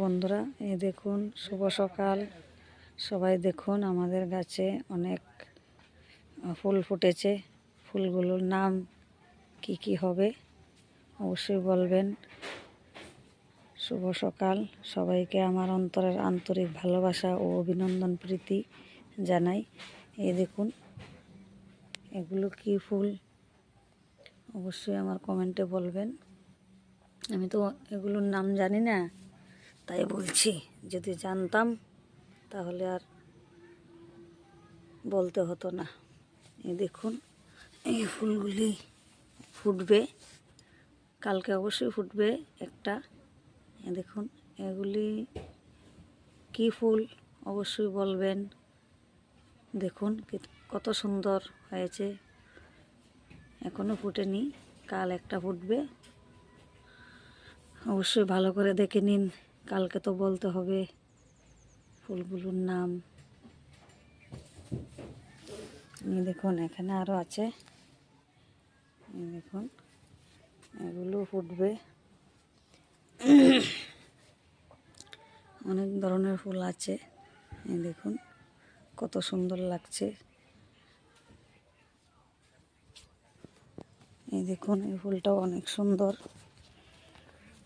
বন্ধুরা, এই দেখুন, শুভ সকাল। সবাই দেখুন, আমাদের গাছে অনেক ফুল ফুটেছে। ফুলগুলোর নাম কি কি হবে অবশ্যই বলবেন। শুভ সকাল, সবাইকে আমার অন্তরের আন্তরিক ভালোবাসা ও অভিনন্দন প্রীতি জানাই। এই দেখুন, এগুলো কি ফুল অবশ্যই আমার কমেন্টে বলবেন। আমি তো এগুলোর নাম জানি না, তাই বলছি। যদি জানতাম তাহলে আর বলতে হতো না। এই দেখুন, এই ফুলগুলি ফুটবে কালকে, অবশ্যই ফুটবে একটা। এই দেখুন, এগুলি কি ফুল অবশ্যই বলবেন। দেখুন কত সুন্দর হয়েছে, এখনো ফুটেনি, কাল একটা ফুটবে। অবশ্যই ভালো করে দেখে নিন, কালকে তো বলতে হবে ফুলগুলোর নাম। এই দেখুন, এখানে আরও আছে। এই দেখুন, এগুলো ফুটবে। অনেক ধরনের ফুল আছে। এই দেখুন কত সুন্দর লাগছে। এই দেখুন, এই ফুলটাও অনেক সুন্দর,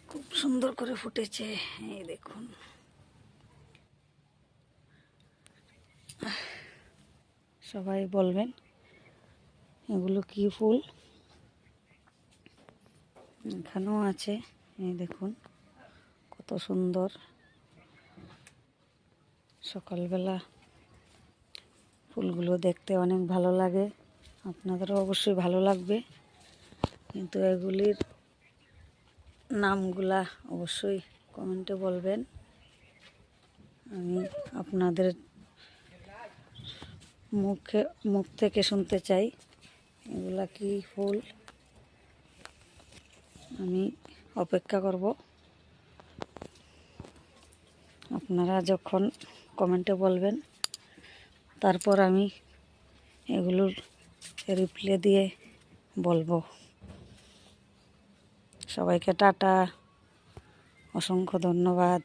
খুব সুন্দর করে ফুটেছে। এই দেখুন, সবাই বলবেন এগুলো কি ফুল। এখানেও আছে। এই দেখুন কত সুন্দর। সকালবেলা ফুলগুলো দেখতে অনেক ভালো লাগে, আপনাদেরও অবশ্যই ভালো লাগবে। কিন্তু এগুলির নামগুলা অবশ্যই কমেন্টে বলবেন, আমি আপনাদের মুখ থেকে শুনতে চাই এগুলা কি ফুল। আমি অপেক্ষা করব, আপনারা যখন কমেন্টে বলবেন তারপর আমি এগুলোর রিপ্লাই দিয়ে বলবো। সবাইকে টাটা, অসংখ্য ধন্যবাদ।